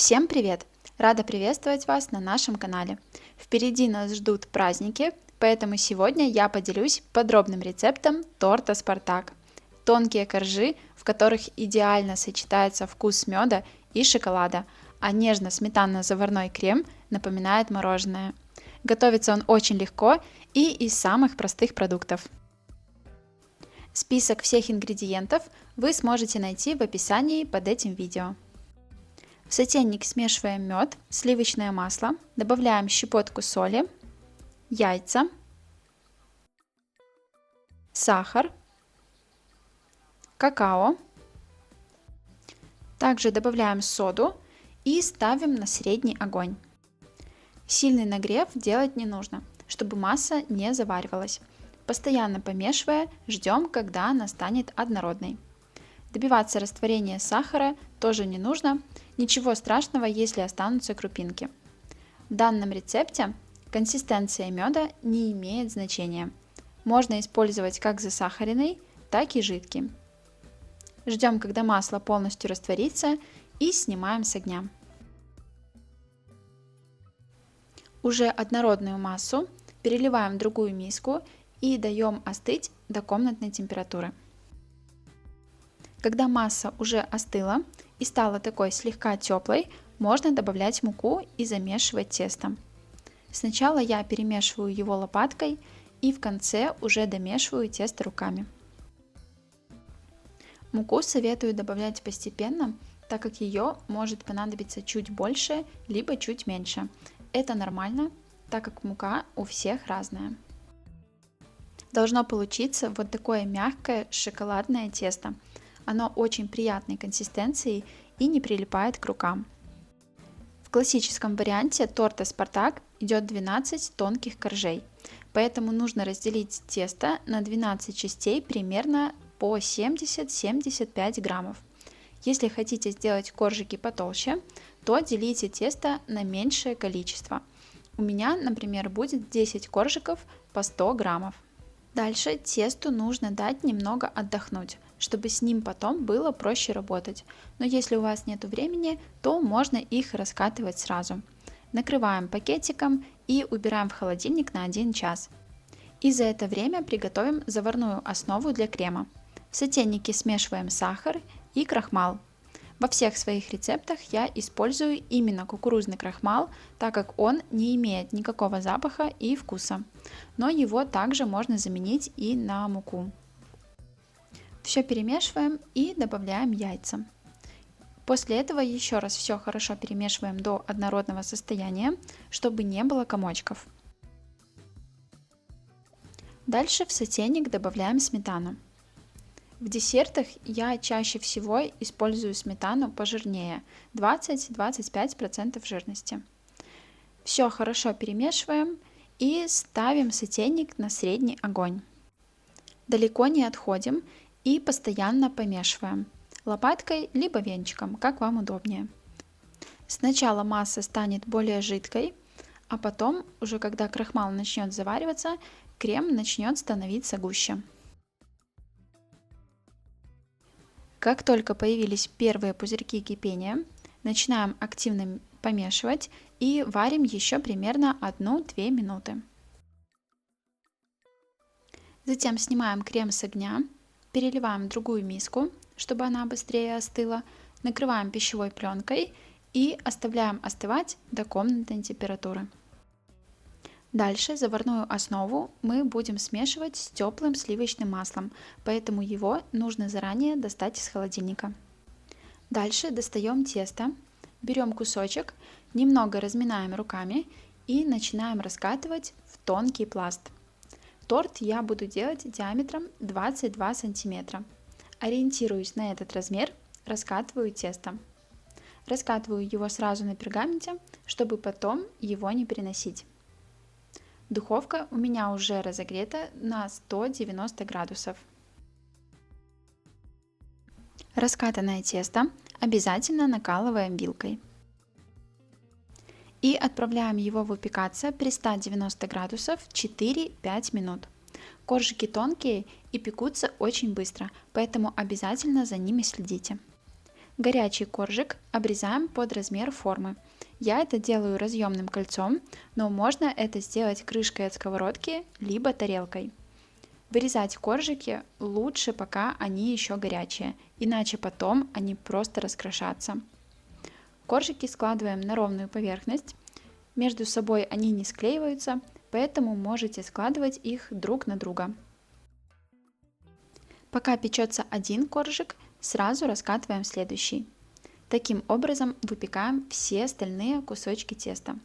Всем привет! Рада приветствовать вас на нашем канале. Впереди нас ждут праздники, поэтому сегодня я поделюсь подробным рецептом торта «Спартак». Тонкие коржи, в которых идеально сочетается вкус меда и шоколада, а нежно-сметанно-заварной крем напоминает мороженое. Готовится он очень легко и из самых простых продуктов. Список всех ингредиентов вы сможете найти в описании под этим видео. В сотейник смешиваем мед, сливочное масло, добавляем щепотку соли, яйца, сахар, какао. Также добавляем соду и ставим на средний огонь. Сильный нагрев делать не нужно, чтобы масса не заваривалась. Постоянно помешивая, ждем, когда она станет однородной. Добиваться растворения сахара тоже не нужно, ничего страшного, если останутся крупинки. В данном рецепте консистенция меда не имеет значения. Можно использовать как засахаренный, так и жидкий. Ждем, когда масло полностью растворится, и снимаем с огня. Уже однородную массу переливаем в другую миску и даем остыть до комнатной температуры. Когда масса уже остыла и стала такой слегка теплой, можно добавлять муку и замешивать тесто. Сначала я перемешиваю его лопаткой и в конце уже домешиваю тесто руками. Муку советую добавлять постепенно, так как ее может понадобиться чуть больше, либо чуть меньше. Это нормально, так как мука у всех разная. Должно получиться вот такое мягкое шоколадное тесто. Оно очень приятной консистенции и не прилипает к рукам. В классическом варианте торта «Спартак» идет 12 тонких коржей, поэтому нужно разделить тесто на 12 частей примерно по 70-75 граммов. Если хотите сделать коржики потолще, то делите тесто на меньшее количество. У меня, например, будет 10 коржиков по 100 граммов. Дальше тесту нужно дать немного отдохнуть, чтобы с ним потом было проще работать. Но если у вас нет времени, то можно их раскатывать сразу. Накрываем пакетиком и убираем в холодильник на 1 час. И за это время приготовим заварную основу для крема. В сотейнике смешиваем сахар и крахмал. Во всех своих рецептах я использую именно кукурузный крахмал, так как он не имеет никакого запаха и вкуса. Но его также можно заменить и на муку. Все перемешиваем и добавляем яйца. После этого еще раз все хорошо перемешиваем до однородного состояния, чтобы не было комочков. Дальше в сотейник добавляем сметану. В десертах я чаще всего использую сметану пожирнее, 20-25% жирности. Все хорошо перемешиваем и ставим сотейник на средний огонь. Далеко не отходим и постоянно помешиваем, лопаткой либо венчиком, как вам удобнее. Сначала масса станет более жидкой, а потом, уже когда крахмал начнет завариваться, крем начнет становиться гуще. Как только появились первые пузырьки кипения, начинаем активно помешивать и варим еще примерно 1-2 минуты. Затем снимаем крем с огня, переливаем в другую миску, чтобы она быстрее остыла, накрываем пищевой пленкой и оставляем остывать до комнатной температуры. Дальше заварную основу мы будем смешивать с теплым сливочным маслом, поэтому его нужно заранее достать из холодильника. Дальше достаем тесто, берем кусочек, немного разминаем руками и начинаем раскатывать в тонкий пласт. Торт я буду делать диаметром 22 см. Ориентируясь на этот размер, раскатываю тесто. Раскатываю его сразу на пергаменте, чтобы потом его не переносить. Духовка у меня уже разогрета на 190 градусов. Раскатанное тесто обязательно накалываем вилкой. И отправляем его выпекаться при 190 градусов 4-5 минут. Коржики тонкие и пекутся очень быстро, поэтому обязательно за ними следите. Горячий коржик обрезаем под размер формы. Я это делаю разъемным кольцом, но можно это сделать крышкой от сковородки, либо тарелкой. Вырезать коржики лучше, пока они еще горячие, иначе потом они просто раскрошатся. Коржики складываем на ровную поверхность. Между собой они не склеиваются, поэтому можете складывать их друг на друга. Пока печется один коржик, сразу раскатываем следующий. Таким образом выпекаем все остальные кусочки теста.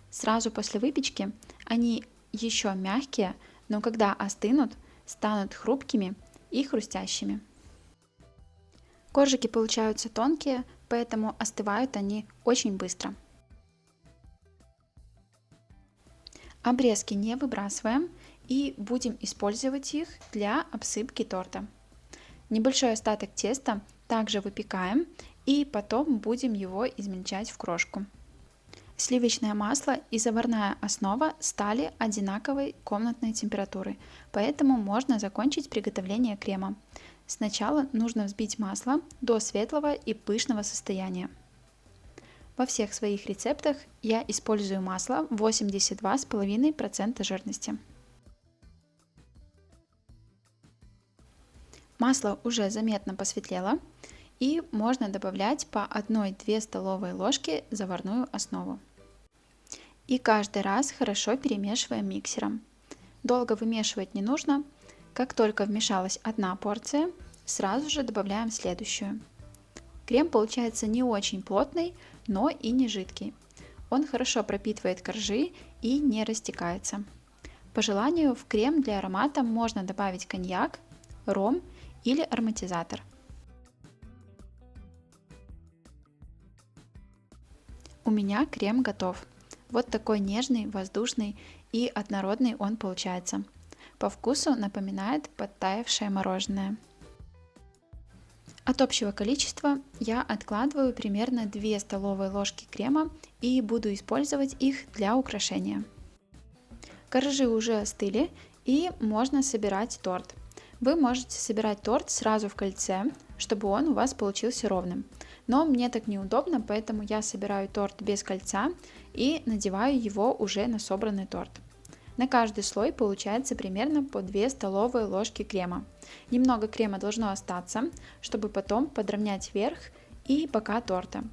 Сразу после выпечки они еще мягкие, но когда остынут, станут хрупкими и хрустящими. Коржики получаются тонкие, поэтому остывают они очень быстро. Обрезки не выбрасываем и будем использовать их для обсыпки торта. Небольшой остаток теста также выпекаем и потом будем его измельчать в крошку. Сливочное масло и заварная основа стали одинаковой комнатной температуры, поэтому можно закончить приготовление крема. Сначала нужно взбить масло до светлого и пышного состояния. Во всех своих рецептах я использую масло 82,5% жирности. Масло уже заметно посветлело, и можно добавлять по 1-2 столовые ложки заварную основу. И каждый раз хорошо перемешиваем миксером. Долго вымешивать не нужно. Как только вмешалась одна порция, сразу же добавляем следующую. Крем получается не очень плотный, но и не жидкий. Он хорошо пропитывает коржи и не растекается. По желанию в крем для аромата можно добавить коньяк, ром или ароматизатор. У меня крем готов. Вот такой нежный, воздушный и однородный он получается. По вкусу напоминает подтаявшее мороженое. От общего количества я откладываю примерно 2 столовые ложки крема и буду использовать их для украшения. Коржи уже остыли и можно собирать торт. Вы можете собирать торт сразу в кольце, чтобы он у вас получился ровным. Но мне так неудобно, поэтому я собираю торт без кольца и надеваю его уже на собранный торт. На каждый слой получается примерно по 2 столовые ложки крема. Немного крема должно остаться, чтобы потом подровнять верх и бока торта.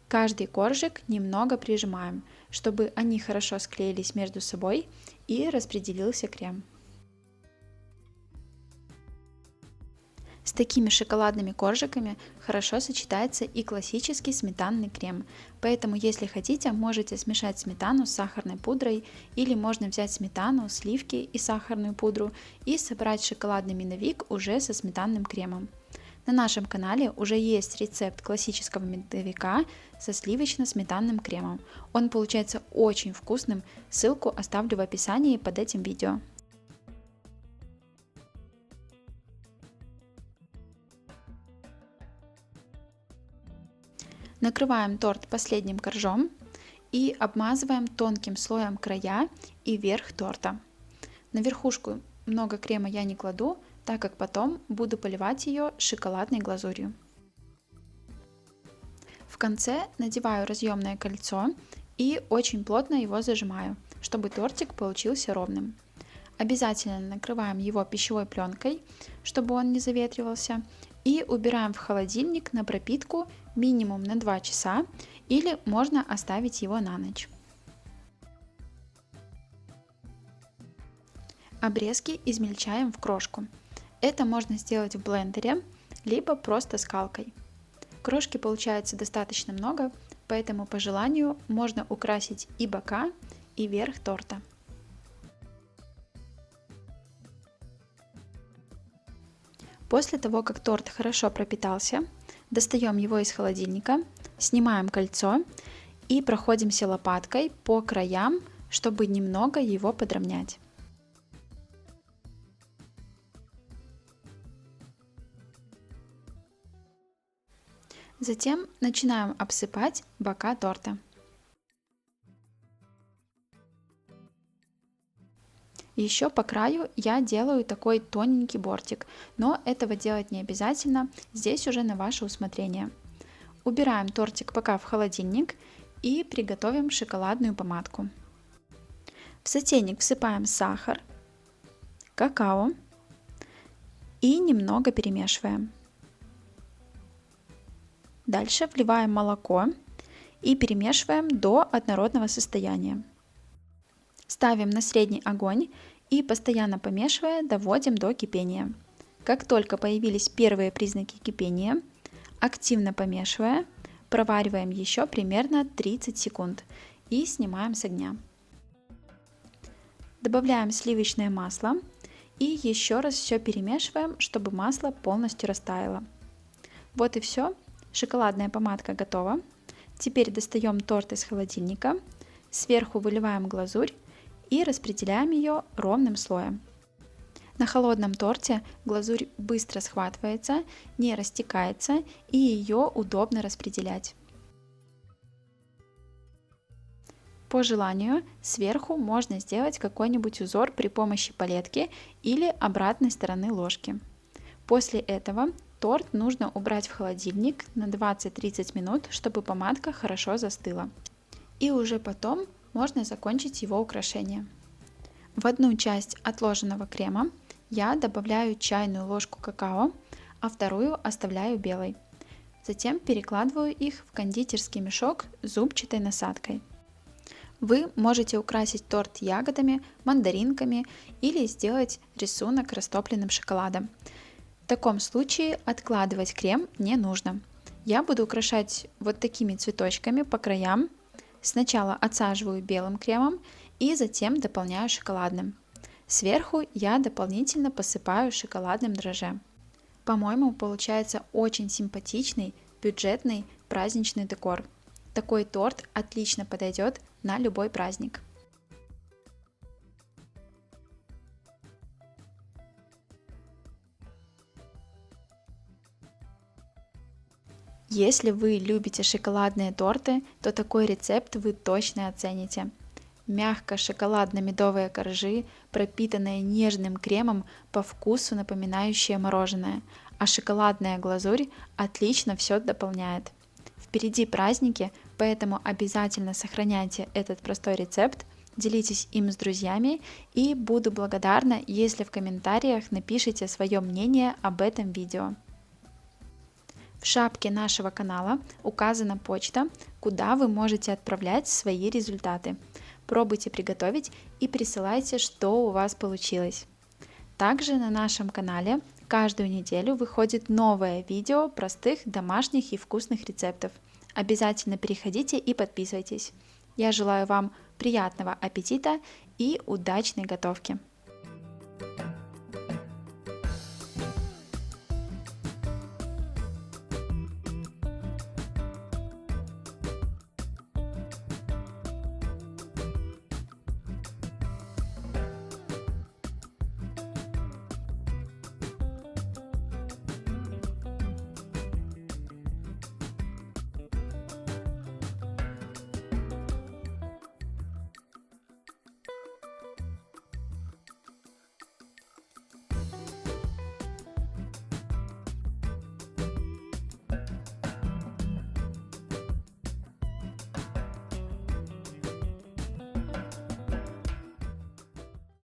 Каждый коржик немного прижимаем, чтобы они хорошо склеились между собой и распределился крем. С такими шоколадными коржиками хорошо сочетается и классический сметанный крем, поэтому если хотите, можете смешать сметану с сахарной пудрой или можно взять сметану, сливки и сахарную пудру и собрать шоколадный медовик уже со сметанным кремом. На нашем канале уже есть рецепт классического медовика со сливочно-сметанным кремом. Он получается очень вкусным, ссылку оставлю в описании под этим видео. Накрываем торт последним коржом и обмазываем тонким слоем края и верх торта. На верхушку много крема я не кладу, так как потом буду поливать ее шоколадной глазурью. В конце надеваю разъемное кольцо и очень плотно его зажимаю, чтобы тортик получился ровным. Обязательно накрываем его пищевой пленкой, чтобы он не заветривался, и убираем в холодильник на пропитку минимум на 2 часа или можно оставить его на ночь. Обрезки измельчаем в крошку. Это можно сделать в блендере, либо просто скалкой. Крошки получается достаточно много, поэтому по желанию можно украсить и бока, и верх торта. После того, как торт хорошо пропитался, достаем его из холодильника, снимаем кольцо и проходимся лопаткой по краям, чтобы немного его подровнять. Затем начинаем обсыпать бока торта. Еще по краю я делаю такой тоненький бортик, но этого делать не обязательно, здесь уже на ваше усмотрение. Убираем тортик пока в холодильник и приготовим шоколадную помадку. В сотейник всыпаем сахар, какао и немного перемешиваем. Дальше вливаем молоко и перемешиваем до однородного состояния. Ставим на средний огонь и, постоянно помешивая, доводим до кипения. Как только появились первые признаки кипения, активно помешивая, провариваем еще примерно 30 секунд и снимаем с огня. Добавляем сливочное масло и еще раз все перемешиваем, чтобы масло полностью растаяло. Вот и все, шоколадная помадка готова. Теперь достаем торт из холодильника, сверху выливаем глазурь и распределяем ее ровным слоем. На холодном торте глазурь быстро схватывается, не растекается и ее удобно распределять. По желанию сверху можно сделать какой-нибудь узор при помощи палетки или обратной стороны ложки. После этого торт нужно убрать в холодильник на 20-30 минут, чтобы помадка хорошо застыла. И уже потом можно закончить его украшение. В одну часть отложенного крема я добавляю чайную ложку какао, а вторую оставляю белой. Затем перекладываю их в кондитерский мешок с зубчатой насадкой. Вы можете украсить торт ягодами, мандаринками или сделать рисунок растопленным шоколадом. В таком случае откладывать крем не нужно. Я буду украшать вот такими цветочками по краям. Сначала отсаживаю белым кремом и затем дополняю шоколадным. Сверху я дополнительно посыпаю шоколадным дрожжем. По-моему, получается очень симпатичный, бюджетный праздничный декор. Такой торт отлично подойдет на любой праздник. Если вы любите шоколадные торты, то такой рецепт вы точно оцените. Мягко-шоколадно-медовые коржи, пропитанные нежным кремом, по вкусу напоминающие мороженое, а шоколадная глазурь отлично все дополняет. Впереди праздники, поэтому обязательно сохраняйте этот простой рецепт, делитесь им с друзьями и буду благодарна, если в комментариях напишите свое мнение об этом видео. В шапке нашего канала указана почта, куда вы можете отправлять свои результаты. Пробуйте приготовить и присылайте, что у вас получилось. Также на нашем канале каждую неделю выходит новое видео простых домашних и вкусных рецептов. Обязательно переходите и подписывайтесь. Я желаю вам приятного аппетита и удачной готовки!